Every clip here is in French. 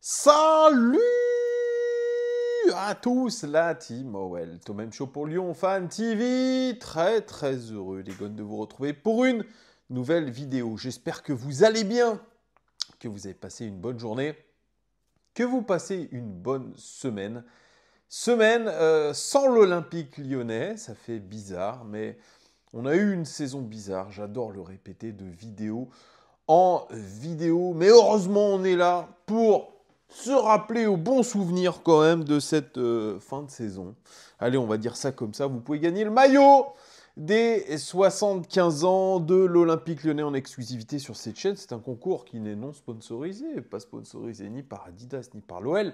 Salut à tous, la team OL, Tom Show pour Lyon Fan TV. Très heureux les gars de vous retrouver pour une nouvelle vidéo. J'espère que vous allez bien, que vous avez passé une bonne journée, que vous passez une bonne semaine. Semaine sans l'Olympique lyonnais, ça fait bizarre, mais on a eu une saison bizarre, j'adore le répéter, de vidéo en vidéo. Mais heureusement, on est là pour se rappeler au bon souvenir quand même de cette fin de saison. Allez, on va dire ça comme ça. Vous pouvez gagner le maillot des 75 ans de l'Olympique Lyonnais en exclusivité sur cette chaîne. C'est un concours qui n'est non sponsorisé, pas sponsorisé ni par Adidas ni par l'OL.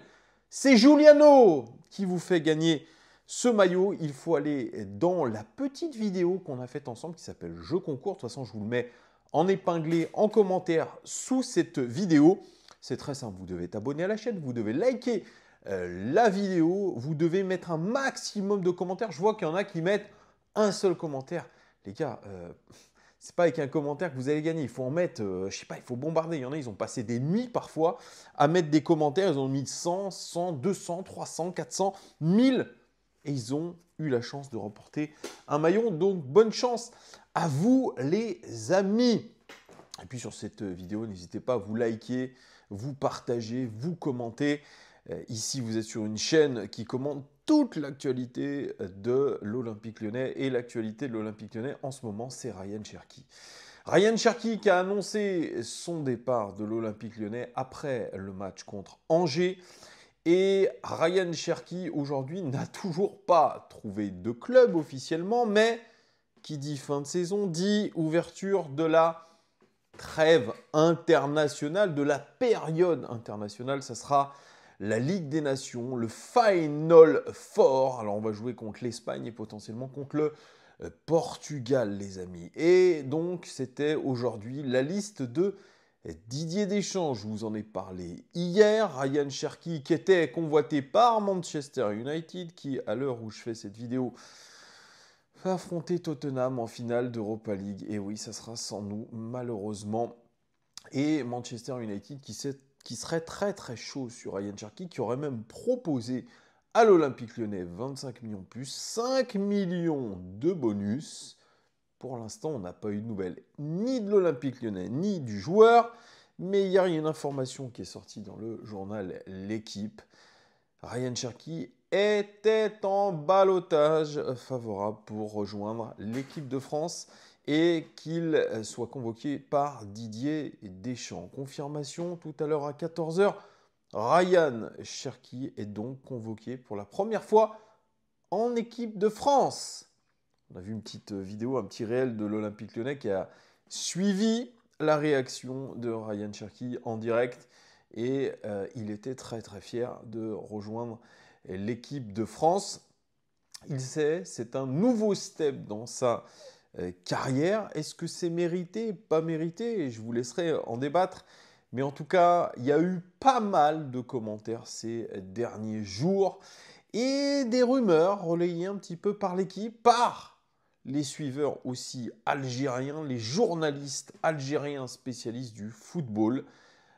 C'est Giuliano qui vous fait gagner ce maillot. Il faut aller dans la petite vidéo qu'on a faite ensemble qui s'appelle Jeu concours. De toute façon, je vous le mets en épinglé en commentaire sous cette vidéo. C'est très simple, vous devez t'abonner à la chaîne, vous devez liker la vidéo, vous devez mettre un maximum de commentaires. Je vois qu'il y en a qui mettent un seul commentaire. Les gars, c'est pas avec un commentaire que vous allez gagner. Il faut en mettre, je sais pas, il faut bombarder. Il y en a, ils ont passé des nuits parfois à mettre des commentaires. Ils ont mis 100, 200, 300, 400, 1000. Et ils ont eu la chance de remporter un maillot. Donc, bonne chance à vous, les amis. Et puis, sur cette vidéo, n'hésitez pas à vous liker, vous partager, vous commenter. Ici, vous êtes sur une chaîne qui commente toute l'actualité de l'Olympique Lyonnais. Et l'actualité de l'Olympique Lyonnais, en ce moment, c'est Ryan Cherki. Ryan Cherki qui a annoncé son départ de l'Olympique Lyonnais après le match contre Angers. Et Ryan Cherki, aujourd'hui, n'a toujours pas trouvé de club officiellement, mais qui dit fin de saison, dit ouverture de la trêve internationale, de la période internationale. Ça sera la Ligue des Nations, le Final Four. Alors, on va jouer contre l'Espagne et potentiellement contre le Portugal, les amis. Et donc, c'était aujourd'hui la liste de Didier Deschamps. Je vous en ai parlé hier. Ryan Cherki, qui était convoité par Manchester United, qui, à l'heure où je fais cette vidéo, va affronter Tottenham en finale d'Europa League. Et oui, ça sera sans nous, malheureusement. Et Manchester United qui serait très chaud sur Ryan Cherki, qui aurait même proposé à l'Olympique Lyonnais 25 millions plus 5 millions de bonus. Pour l'instant, on n'a pas eu de nouvelles ni de l'Olympique Lyonnais, ni du joueur. Mais hier, il y a une information qui est sortie dans le journal L'Équipe. Ryan Cherki était en ballottage favorable pour rejoindre l'équipe de France et qu'il soit convoqué par Didier Deschamps. Confirmation tout à l'heure à 14h. Ryan Cherki est donc convoqué pour la première fois en équipe de France. On a vu une petite vidéo, un petit réel de l'Olympique Lyonnais qui a suivi la réaction de Ryan Cherki en direct. Et il était très fier de rejoindre l'équipe de France. Il sait, c'est un nouveau step dans sa carrière. Est-ce que c'est mérité, pas mérité? Je vous laisserai en débattre. Mais en tout cas, il y a eu pas mal de commentaires ces derniers jours et des rumeurs relayées un petit peu par l'équipe, par les suiveurs aussi algériens, les journalistes algériens spécialistes du football.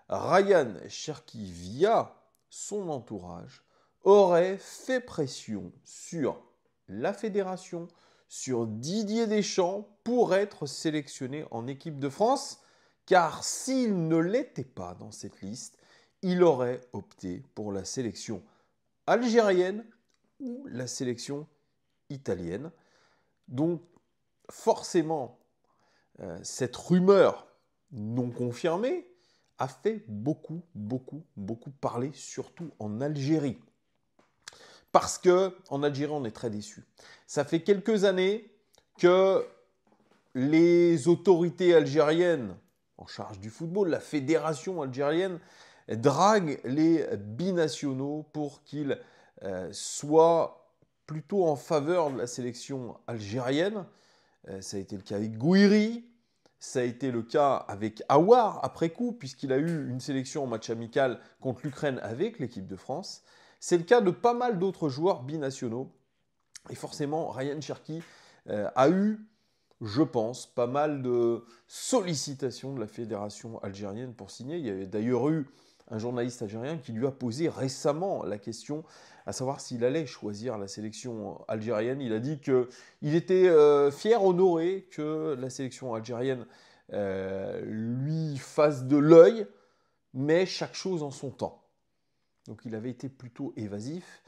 Ryan Cherki, via son entourage, aurait fait pression sur la fédération, sur Didier Deschamps pour être sélectionné en équipe de France, car s'il ne l'était pas dans cette liste, il aurait opté pour la sélection algérienne ou la sélection italienne. Donc forcément, cette rumeur non confirmée a fait beaucoup parler, surtout en Algérie. Parce qu'en Algérie, on est très déçus. Ça fait quelques années que les autorités algériennes en charge du football, la fédération algérienne, drague les binationaux pour qu'ils soient plutôt en faveur de la sélection algérienne. Ça a été le cas avec Gouiri, ça a été le cas avec Aouar après coup, puisqu'il a eu une sélection en match amical contre l'Ukraine avec l'équipe de France. C'est le cas de pas mal d'autres joueurs binationaux. Et forcément, Ryan Cherki a eu, je pense, pas mal de sollicitations de la fédération algérienne pour signer. Il y avait d'ailleurs eu un journaliste algérien qui lui a posé récemment la question à savoir s'il allait choisir la sélection algérienne. Il a dit qu'il était fier, honoré que la sélection algérienne lui fasse de l'œil, mais chaque chose en son temps. Donc il avait été plutôt évasif.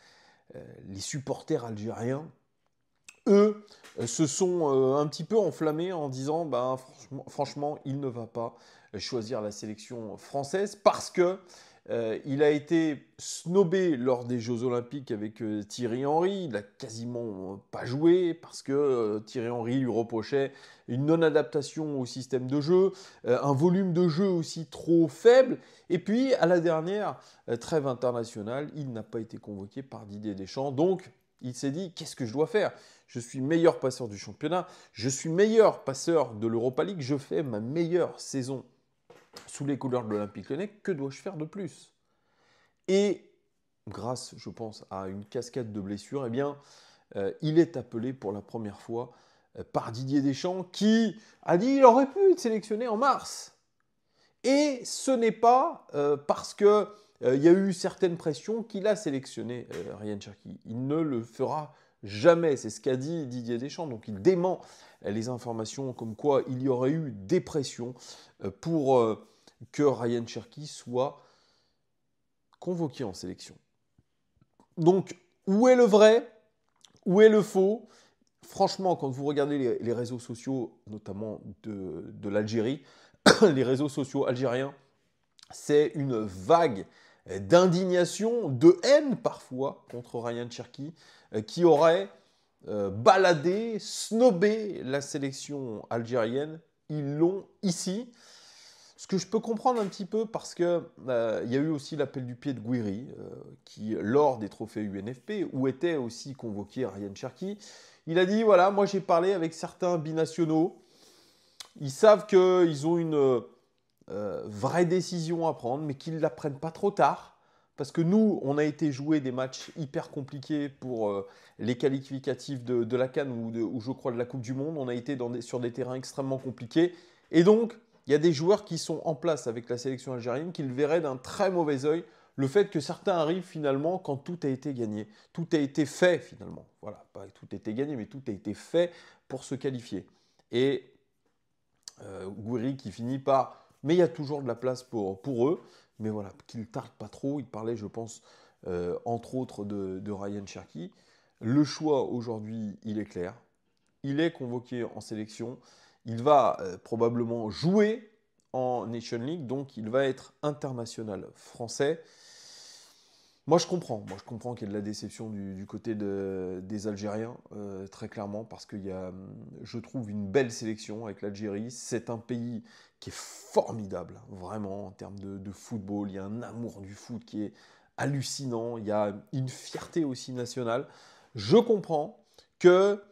Les supporters algériens, eux, se sont un petit peu enflammés en disant franchement, il ne va pas choisir la sélection française parce que il a été snobé lors des Jeux Olympiques avec Thierry Henry. Il n'a quasiment pas joué parce que Thierry Henry lui reprochait une non-adaptation au système de jeu, un volume de jeu aussi trop faible. Et puis, à la dernière trêve internationale, il n'a pas été convoqué par Didier Deschamps. Donc, il s'est dit, qu'est-ce que je dois faire? Je suis meilleur passeur du championnat, je suis meilleur passeur de l'Europa League, je fais ma meilleure saison sous les couleurs de l'Olympique Lyonnais, que dois-je faire de plus? Et grâce, je pense, à une cascade de blessures, eh bien, il est appelé pour la première fois par Didier Deschamps, qui a dit qu'il aurait pu être sélectionné en mars. Et ce n'est pas parce qu'il y a eu certaines pressions qu'il a sélectionné Ryan Cherki. Il ne le fera jamais, c'est ce qu'a dit Didier Deschamps. Donc il dément les informations comme quoi il y aurait eu des pressions pour que Ryan Cherki soit convoqué en sélection. Donc, où est le vrai? Où est le faux? Franchement, quand vous regardez les réseaux sociaux, notamment de l'Algérie, les réseaux sociaux algériens, c'est une vague d'indignation, de haine parfois contre Ryan Cherki, qui aurait baladé, snobé la sélection algérienne. Ils l'ont ici. Ce que je peux comprendre un petit peu parce que y a eu aussi l'appel du pied de Gouiri, qui, lors des trophées UNFP, où était aussi convoqué Ryan Cherki, il a dit, voilà, moi j'ai parlé avec certains binationaux, ils savent qu'ils ont une vraie décision à prendre, mais qu'ils ne la prennent pas trop tard, parce que nous, on a été jouer des matchs hyper compliqués pour les qualificatifs de la CAN ou je crois de la Coupe du Monde, on a été sur des terrains extrêmement compliqués, et donc il y a des joueurs qui sont en place avec la sélection algérienne qui le verraient d'un très mauvais œil, le fait que certains arrivent finalement quand tout a été gagné. Tout a été fait finalement. Voilà, pas tout a été gagné, mais tout a été fait pour se qualifier. Et Gouiri qui finit par... Mais il y a toujours de la place pour eux. Mais voilà, qu'ils ne tardent pas trop. Il parlait, je pense, entre autres de Ryan Cherki. Le choix aujourd'hui, il est clair. Il est convoqué en sélection. Il va probablement jouer en Nation League, donc il va être international français. Moi, je comprends qu'il y a de la déception du côté des Algériens, très clairement, parce qu'il y a, je trouve, une belle sélection avec l'Algérie. C'est un pays qui est formidable, vraiment, en termes de football. Il y a un amour du foot qui est hallucinant. Il y a une fierté aussi nationale. Je comprends que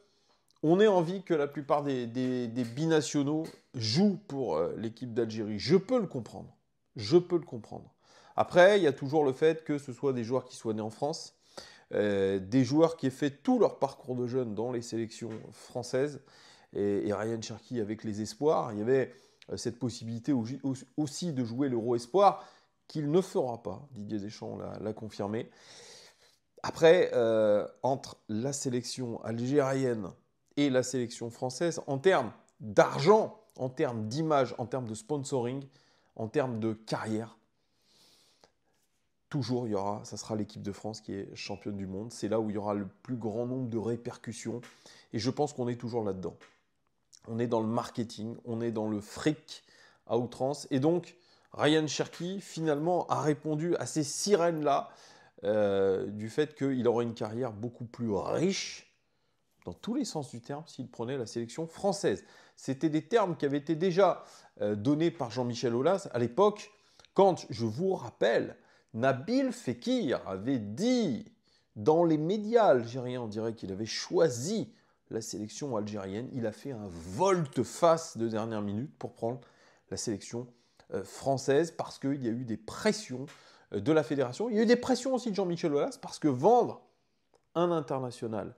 on ait envie que la plupart des binationaux jouent pour l'équipe d'Algérie. Je peux le comprendre. Je peux le comprendre. Après, il y a toujours le fait que ce soit des joueurs qui soient nés en France, des joueurs qui aient fait tout leur parcours de jeunes dans les sélections françaises. Et Ryan Cherki avec les espoirs, il y avait cette possibilité aussi de jouer l'Euro Espoir, qu'il ne fera pas. Didier Deschamps l'a confirmé. Après, entre la sélection algérienne et la sélection française, en termes d'argent, en termes d'image, en termes de sponsoring, en termes de carrière, toujours, ça sera l'équipe de France qui est championne du monde. C'est là où il y aura le plus grand nombre de répercussions. Et je pense qu'on est toujours là-dedans. On est dans le marketing, on est dans le fric à outrance. Et donc, Ryan Cherki, finalement, a répondu à ces sirènes-là du fait qu'il aurait une carrière beaucoup plus riche, dans tous les sens du terme, s'il prenait la sélection française. C'était des termes qui avaient été déjà donnés par Jean-Michel Aulas à l'époque, quand, je vous rappelle, Nabil Fekir avait dit dans les médias algériens, on dirait qu'il avait choisi la sélection algérienne. Il a fait un volte-face de dernière minute pour prendre la sélection française parce qu'il y a eu des pressions de la fédération. Il y a eu des pressions aussi de Jean-Michel Aulas parce que vendre un international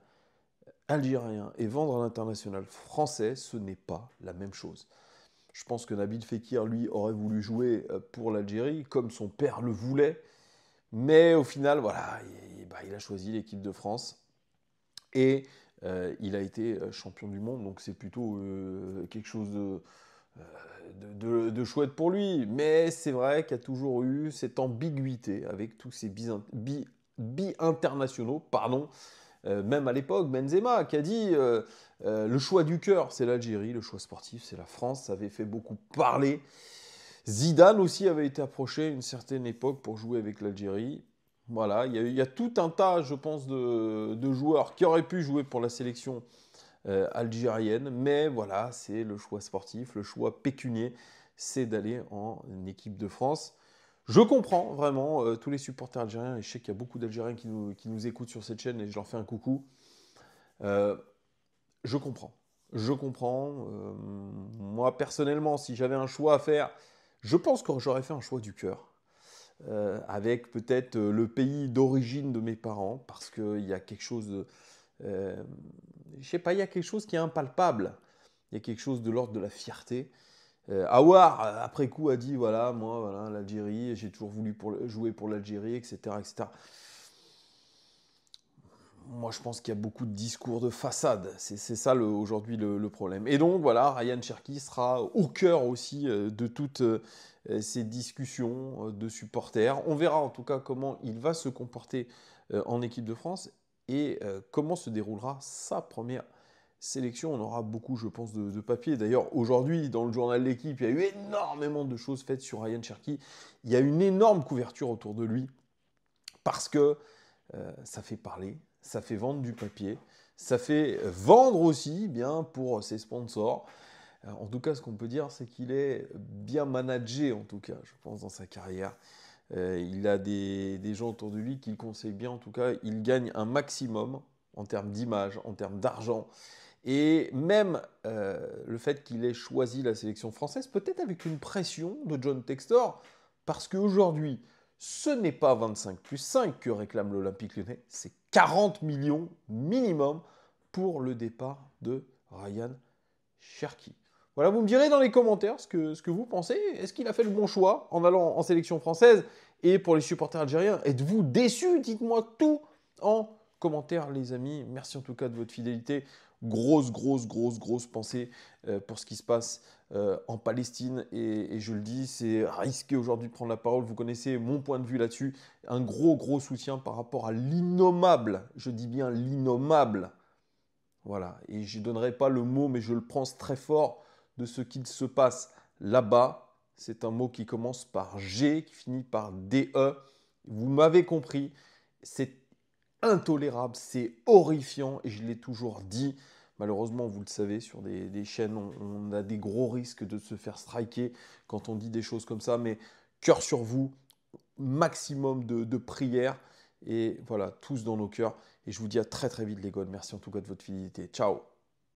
algérien et vendre un international français, ce n'est pas la même chose. Je pense que Nabil Fekir, lui, aurait voulu jouer pour l'Algérie, comme son père le voulait. Mais au final, voilà, il a choisi l'équipe de France. Et il a été champion du monde, donc c'est plutôt quelque chose de chouette pour lui. Mais c'est vrai qu'il y a toujours eu cette ambiguïté avec tous ces bi-internationaux, pardon. Même à l'époque, Benzema qui a dit le choix du cœur, c'est l'Algérie, le choix sportif, c'est la France. Ça avait fait beaucoup parler. Zidane aussi avait été approché à une certaine époque pour jouer avec l'Algérie. Voilà, il y a tout un tas, je pense, de joueurs qui auraient pu jouer pour la sélection algérienne. Mais voilà, c'est le choix sportif, le choix pécunier, c'est d'aller en équipe de France. Je comprends vraiment tous les supporters algériens, et je sais qu'il y a beaucoup d'Algériens qui nous écoutent sur cette chaîne, et je leur fais un coucou. Je comprends. Je comprends. Moi, personnellement, si j'avais un choix à faire, je pense que j'aurais fait un choix du cœur. Avec peut-être le pays d'origine de mes parents, parce qu'il y a quelque chose de... je sais pas, il y a quelque chose qui est impalpable. Il y a quelque chose de l'ordre de la fierté. Aouar, après coup, a dit, voilà, moi, voilà, l'Algérie, j'ai toujours voulu jouer pour l'Algérie, etc., etc. Moi, je pense qu'il y a beaucoup de discours de façade. C'est ça aujourd'hui le problème. Et donc, voilà, Ryan Cherki sera au cœur aussi de toutes ces discussions de supporters. On verra en tout cas comment il va se comporter en équipe de France et comment se déroulera sa première sélection. On aura beaucoup, je pense, de papier. D'ailleurs, aujourd'hui, dans le journal de l'équipe, il y a eu énormément de choses faites sur Ryan Cherki. Il y a une énorme couverture autour de lui parce que ça fait parler. Ça fait vendre du papier, ça fait vendre aussi bien pour ses sponsors. En tout cas, ce qu'on peut dire, c'est qu'il est bien managé, en tout cas, je pense, dans sa carrière. Il a des gens autour de lui qui le conseillent bien, en tout cas. Il gagne un maximum en termes d'image, en termes d'argent. Et même le fait qu'il ait choisi la sélection française, peut-être avec une pression de John Textor, parce qu'aujourd'hui, ce n'est pas 25 plus 5 que réclame l'Olympique Lyonnais, c'est 40 millions minimum pour le départ de Ryan Cherki. Voilà, vous me direz dans les commentaires ce que vous pensez. Est-ce qu'il a fait le bon choix en allant en sélection française? Et pour les supporters algériens, êtes-vous déçus? Dites-moi tout en commentaire, les amis. Merci en tout cas de votre fidélité. Grosse pensée pour ce qui se passe en Palestine. Et je le dis, c'est risqué aujourd'hui de prendre la parole. Vous connaissez mon point de vue là-dessus. Un gros soutien par rapport à l'innommable, je dis bien l'innommable. Voilà, et je ne donnerai pas le mot, mais je le pense très fort de ce qu'il se passe là-bas. C'est un mot qui commence par G, qui finit par DE. Vous m'avez compris, c'est intolérable, c'est horrifiant, et je l'ai toujours dit. Malheureusement, vous le savez, sur des chaînes, on a des gros risques de se faire striker quand on dit des choses comme ça, mais cœur sur vous, maximum de prières, et voilà, tous dans nos cœurs. Et je vous dis à très vite les gars, merci en tout cas de votre fidélité. Ciao.